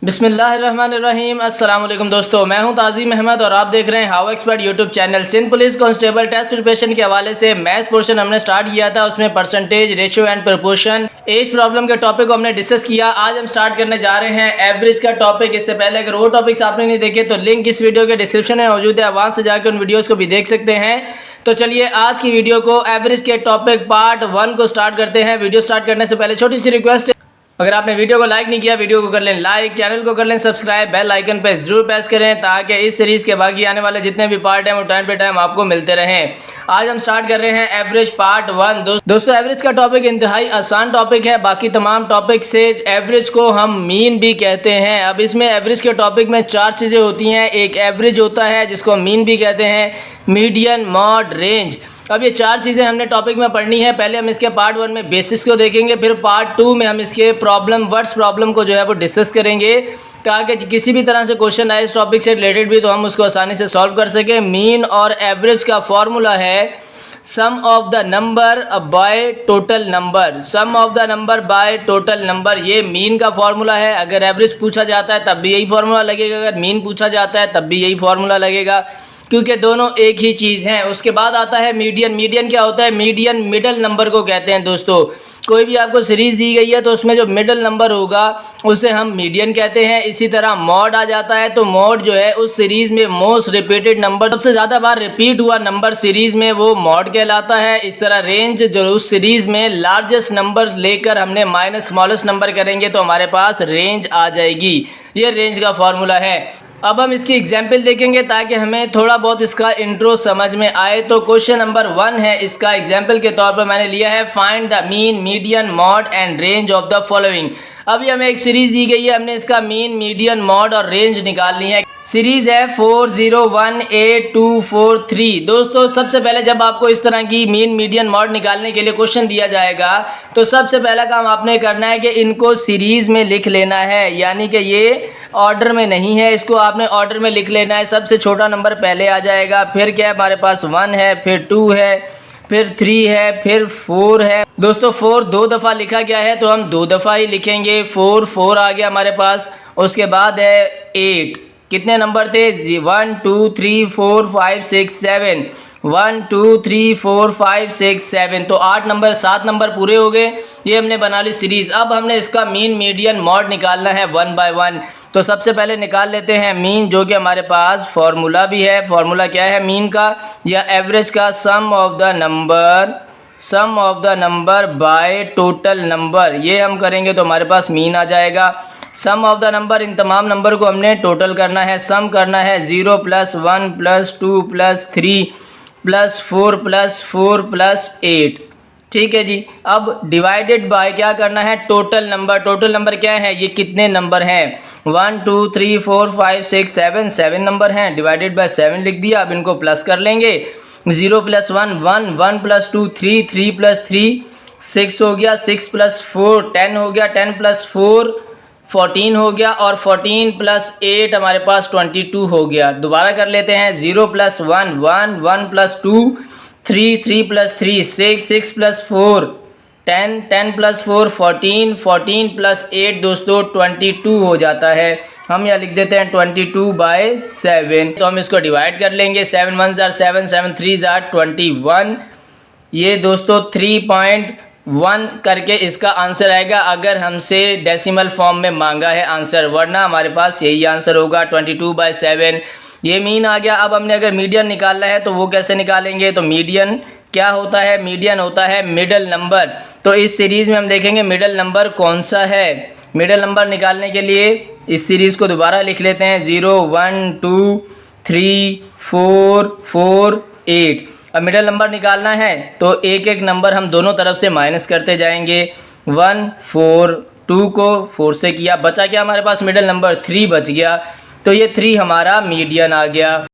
बिस्मिल्लाहिर्रहमानिर्रहीम। अस्सलाम वालेकुम दोस्तों, मैं हूं ताज़ीम अहमद और आप देख रहे हैं how expert YouTube channel. Sindh police constable test preparation के हवाले से मैथ्स पोर्शन हमने स्टार्ट किया था, उसमें percentage, ratio and proportion, age problem के टॉपिक को हमने डिस्कस किया। आज हम स्टार्ट करने जा रहे हैं एवरेज का टॉपिक। इससे पहले अगर वो टॉपिक्स आपने नहीं देखे तो लिंक इस वीडियो के डिस्क्रिप्शन में मौजूद है, वहां से जाकर उन वीडियोज़ को भी देख सकते हैं। तो चलिए आज की वीडियो को एवरेज के टॉपिक पार्ट 1 को स्टार्ट करते हैं। वीडियो स्टार्ट करने से पहले छोटी सी रिक्वेस्ट, अगर आपने वीडियो को लाइक नहीं किया वीडियो को कर लें लाइक, चैनल को कर लें सब्सक्राइब, बेल आइकन पे जरूर प्रेस करें ताकि इस सीरीज़ के बाकी आने वाले जितने भी पार्ट हैं वो टाइम पे टाइम आपको मिलते रहें। आज हम स्टार्ट कर रहे हैं एवरेज पार्ट 1। दोस्तों एवरेज का टॉपिक इंतहाई आसान टॉपिक है। बाकी तमाम टॉपिक से एवरेज को हम मीन भी कहते हैं। अब इसमें एवरेज के टॉपिक में 4 चीज़ें होती हैं। एक एवरेज होता है जिसको मीन भी कहते हैं, मीडियन, मॉड, रेंज। अब ये 4 चीज़ें हमने टॉपिक में पढ़नी है। पहले हम इसके पार्ट 1 में बेसिक्स को देखेंगे, फिर पार्ट 2 में हम इसके प्रॉब्लम, वर्ड्स प्रॉब्लम को जो है वो डिस्कस करेंगे ताकि किसी भी तरह से क्वेश्चन आए इस टॉपिक से रिलेटेड भी तो हम उसको आसानी से सॉल्व कर सकें। मीन और एवरेज का फॉर्मूला है sum of the number by total number. Sum of the number by total number, ये मीन का फॉर्मूला है। अगर एवरेज पूछा जाता है तब भी यही फॉर्मूला लगेगा, अगर मीन पूछा जाता है तब भी यही फॉर्मूला लगेगा, क्योंकि दोनों एक ही चीज़ हैं। उसके बाद आता है मीडियन। मीडियन क्या होता है? मीडियन मिडल नंबर को कहते हैं। दोस्तों कोई भी आपको सीरीज़ दी गई है तो उसमें जो मिडल नंबर होगा उसे हम मीडियन कहते हैं। इसी तरह मॉड आ जाता है तो मॉड जो है उस सीरीज़ में मोस्ट रिपीटेड नंबर, सबसे ज़्यादा बार रिपीट हुआ नंबर सीरीज़ में, वो मॉड कहलाता है। इस तरह रेंज जो उस सीरीज़ में लार्जेस्ट नंबर लेकर हमने माइनस स्मॉलेस्ट नंबर करेंगे तो हमारे पास रेंज आ जाएगी। ये रेंज का फॉर्मूला है। अब हम इसकी एग्जाम्पल देखेंगे ताकि हमें थोड़ा बहुत इसका इंट्रो समझ में आए। तो क्वेश्चन नंबर 1 है, इसका एग्जाम्पल के तौर पर मैंने लिया है find the mean, median, mode and range of the following. अभी हमें एक सीरीज दी गई है, हमने इसका मीन, मीडियन, मॉड और रेंज निकालनी है। सीरीज है 401823। दोस्तों सबसे पहले जब आपको इस तरह की मीन, मीडियन, मॉड निकालने के लिए क्वेश्चन दिया जाएगा तो सबसे पहला काम आपने करना है कि इनको सीरीज में लिख लेना है, यानी कि ये ऑर्डर में नहीं है, इसको आपने ऑर्डर में लिख लेना है। सबसे छोटा नंबर पहले आ जाएगा, फिर क्या है हमारे पास 1 है, फिर 2 है, फिर 3 है, फिर 4 है। दोस्तों 4 2 दफ़ा लिखा गया है तो हम 2 दफ़ा ही लिखेंगे। 4 आ गया हमारे पास। उसके बाद है 8। कितने नंबर थे? 1 2 3 4 5 6 7। 1 2 3 4 5 6 7, तो 8 नंबर, 7 नंबर पूरे हो गए। ये हमने बना ली सीरीज़। अब हमने इसका मीन, मीडियन, मॉड निकालना है 1 बाय 1। तो सबसे पहले निकाल लेते हैं मीन, जो कि हमारे पास फॉर्मूला भी है। फॉर्मूला क्या है मीन का या एवरेज का? Sum of the number by total number. ये हम करेंगे तो हमारे पास मीन आ जाएगा। सम ऑफ द नंबर, इन तमाम नंबर को हमने टोटल करना है, सम करना है। 0 + 1 + 2 + 3 + 4 + 4 + 8। ठीक है जी। अब डिवाइडेड बाय क्या करना है? Total number. टोटल नंबर क्या है? ये कितने नंबर हैं? 1 2 3 4 5 6 7, 7 नंबर हैं। डिवाइडेड बाय 7 लिख दिया। अब इनको प्लस कर लेंगे। 0 + 1 1, 1 + 2 3, 3 + 3 6 हो गया, 6 + 4 10 हो गया, 10 + 4 14 हो गया, और 14 + 8 हमारे पास 22 हो गया। दोबारा कर लेते हैं। 0 + 1 1, 1 + 2 3, 3 + 3 6, 6 + 4 10, 10 + 4 14, 14 + 8 दोस्तों 22 हो जाता है। हम यहाँ लिख देते हैं 22/7। तो हम इसको डिवाइड कर लेंगे। 7 1 = 7, 7 3 = 21। ये दोस्तों 3.1 करके इसका आंसर आएगा अगर हमसे डेसिमल फॉर्म में मांगा है आंसर, वरना हमारे पास यही आंसर होगा 22/7। ये मीन आ गया। अब हमने अगर मीडियन निकालना है तो वो कैसे निकालेंगे? तो मीडियन क्या होता है? मीडियन होता है मिडल नंबर। तो इस सीरीज़ में हम देखेंगे मिडल नंबर कौन सा है। मिडल नंबर निकालने के लिए इस सीरीज़ को दोबारा लिख लेते हैं। 0 1 2 3 4 4 8। अब मिडल नंबर निकालना है तो एक एक नंबर हम दोनों तरफ से माइनस करते जाएंगे। 1 4, 2 को 4 से किया, बचा क्या हमारे पास? मिडल नंबर 3 बच गया। तो ये 3 हमारा मीडियन आ गया।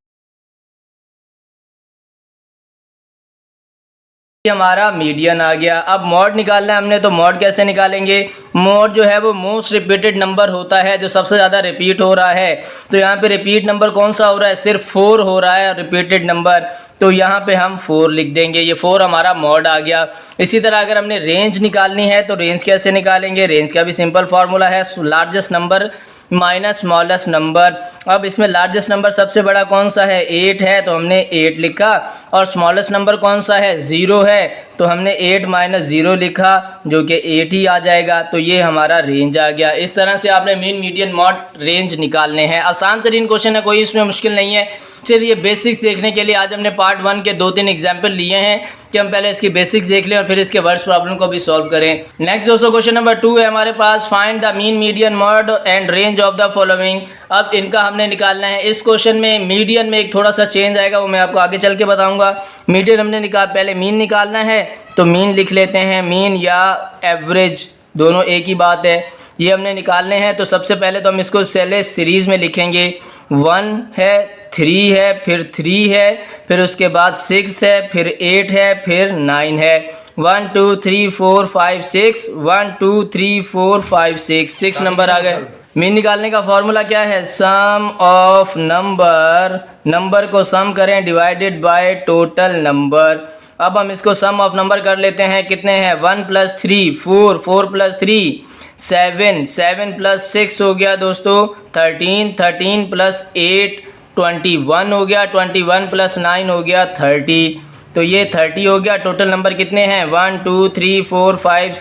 हमारा मीडियन आ गया। अब मॉड निकालना है हमने, तो मॉड कैसे निकालेंगे? मॉड जो है वो मोस्ट रिपीटेड नंबर होता है, जो सबसे ज़्यादा रिपीट हो रहा है। तो यहाँ पे रिपीट नंबर कौन सा हो रहा है? सिर्फ 4 हो रहा है रिपीटेड नंबर, तो यहाँ पे हम 4 लिख देंगे। ये 4 हमारा मॉड आ गया। इसी तरह अगर हमने रेंज निकालनी है तो रेंज कैसे निकालेंगे? रेंज का भी सिंपल फार्मूला है, largest number minus smallest number. अब इसमें लार्जेस्ट नंबर सबसे बड़ा कौन सा है, 8 है, तो हमने 8 लिखा। और स्मॉलेस्ट नंबर कौन सा है, 0 है, तो हमने 8 माइनस 0 लिखा, जो कि 8 ही आ जाएगा। तो ये हमारा रेंज आ गया। इस तरह से आपने मीन, मीडियन, मॉड रेंज निकालने हैं। आसान तरीन क्वेश्चन है, कोई इसमें मुश्किल नहीं है। चलिए बेसिक्स देखने के लिए आज हमने पार्ट 1 के 2-3 एग्जाम्पल लिए हैं कि हम पहले इसकी बेसिक्स देख लें और फिर इसके वर्ड्स प्रॉब्लम को भी सॉल्व करें। नेक्स्ट दोस्तों क्वेश्चन नंबर 2 है हमारे पास, find the mean, median, mode and range of the following. अब इनका हमने निकालना है। इस क्वेश्चन में मीडियन में एक थोड़ा सा चेंज आएगा, वो मैं आपको आगे चल के बताऊंगा। मीडियन हमने पहले मीन निकालना है, तो मीन लिख लेते हैं। मीन या एवरेज दोनों एक ही बात है, ये हमने निकालने हैं। तो सबसे पहले तो हम इसको पहले सीरीज में लिखेंगे। 1 है, 3 है, फिर 3 है, फिर उसके बाद 6 है, फिर 8 है, फिर 9 है। 1 2 3 4 5 6, 1 2 3 4 5 6 नंबर आ गए। मीन निकालने का फॉर्मूला क्या है, सम ऑफ नंबर को सम करें डिवाइडेड बाय टोटल नंबर। अब हम इसको सम ऑफ नंबर कर लेते हैं। कितने हैं, 1 + 3 4, 4 + 3 7, 7 + 6 हो गया दोस्तों 13, 13 + 8 21 हो गया, 21 + 9 हो गया 30। तो ये 30 हो गया। टोटल नंबर कितने हैं, 1 2 3 4 5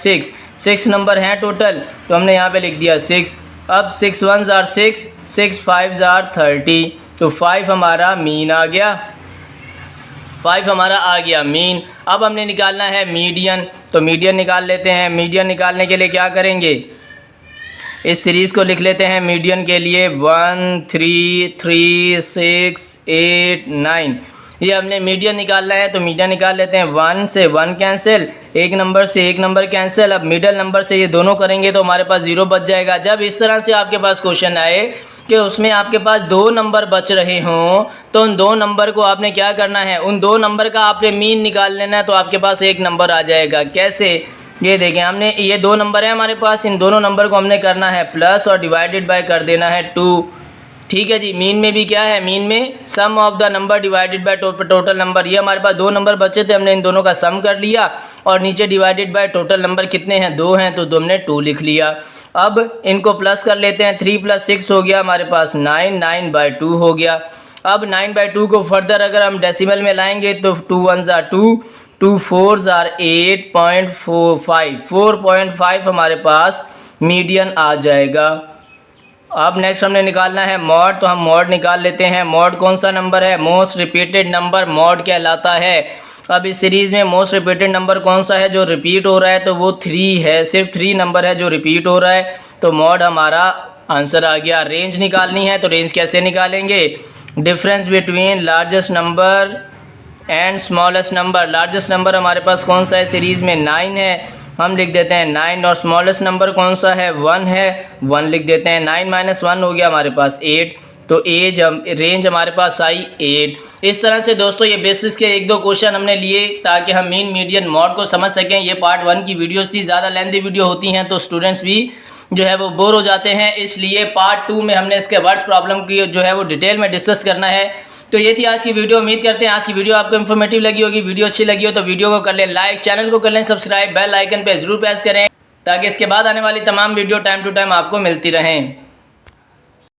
6 नंबर हैं टोटल, तो हमने यहाँ पे लिख दिया 6। अब 6 1s are 6, 6 5s are 30, तो 5 हमारा मीन आ गया, 5 हमारा आ गया मीन। अब हमने निकालना है मीडियन, तो मीडियन निकाल लेते हैं। मीडियन निकालने के लिए क्या करेंगे, इस सीरीज़ को लिख लेते हैं मीडियन के लिए 1 3 3 6 8 9। ये हमने मीडियन निकालना है, तो मीडियन निकाल लेते हैं। 1 से 1 कैंसिल, एक नंबर से एक नंबर कैंसिल। अब मिडल नंबर से ये दोनों करेंगे तो हमारे पास 0 बच जाएगा। जब इस तरह से आपके पास क्वेश्चन आए कि उसमें आपके पास 2 नंबर बच रहे हों, तो उन 2 नंबर को आपने क्या करना है, उन 2 नंबर का आपने मीन निकाल लेना है, तो आपके पास एक नंबर आ जाएगा। कैसे, ये देखें, हमने ये 2 नंबर है हमारे पास, इन दोनों नंबर को हमने करना है प्लस और डिवाइडेड बाय कर देना है 2। ठीक है जी। मीन में भी क्या है, मीन में sum of the number divided by total number. ये हमारे पास 2 नंबर बचे थे, हमने इन दोनों का सम कर लिया और नीचे डिवाइडेड बाय टोटल नंबर कितने हैं, 2 हैं, तो हमने 2 लिख लिया। अब इनको प्लस कर लेते हैं। 3 + 6 हो गया हमारे पास 9, 9/2 हो गया। अब 9/2 को फर्दर अगर हम डेसिमल में लाएंगे तो 2 1s are 2, 2 4s are 8.45, 4.5 हमारे पास मीडियन आ जाएगा। अब नेक्स्ट हमने निकालना है मॉड, तो हम मॉड निकाल लेते हैं। मॉड कौन सा नंबर है, मोस्ट रिपीटेड नंबर मॉड कहलाता है। अब इस सीरीज़ में मोस्ट रिपीटेड नंबर कौन सा है जो रिपीट हो रहा है, तो वो 3 है। सिर्फ 3 नंबर है जो रिपीट हो रहा है, तो मॉड हमारा आंसर आ गया। रेंज निकालनी है, तो रेंज कैसे निकालेंगे, difference between largest number and smallest number. Largest number हमारे पास कौन सा है सीरीज़ में, 9 है, हम लिख देते हैं 9। और स्मॉलेस्ट नंबर कौन सा है, 1 है, 1 लिख देते हैं। 9 - 1 हो गया हमारे पास 8, तो रेंज हमारे पास आई 8। इस तरह से दोस्तों ये बेसिस के 1-2 क्वेश्चन हमने लिए ताकि हम मीन, मीडियन, मॉड को समझ सकें। ये पार्ट 1 की वीडियोस थी, ज़्यादा लेंथी वीडियो होती हैं तो स्टूडेंट्स भी जो है वो बोर हो जाते हैं, इसलिए पार्ट 2 में हमने इसके वर्ड्स प्रॉब्लम की जो है वो डिटेल में डिस्कस करना है। तो ये थी आज की वीडियो। उम्मीद करते हैं आज की वीडियो आपको इन्फॉर्मेटिव लगी होगी। वीडियो अच्छी लगी हो तो वीडियो को कर लें लाइक, चैनल को कर लें सब्सक्राइब, बेल आइकन पे जरूर प्रेस करें ताकि इसके बाद आने वाली तमाम वीडियो टाइम टू टाइम आपको मिलती रहें।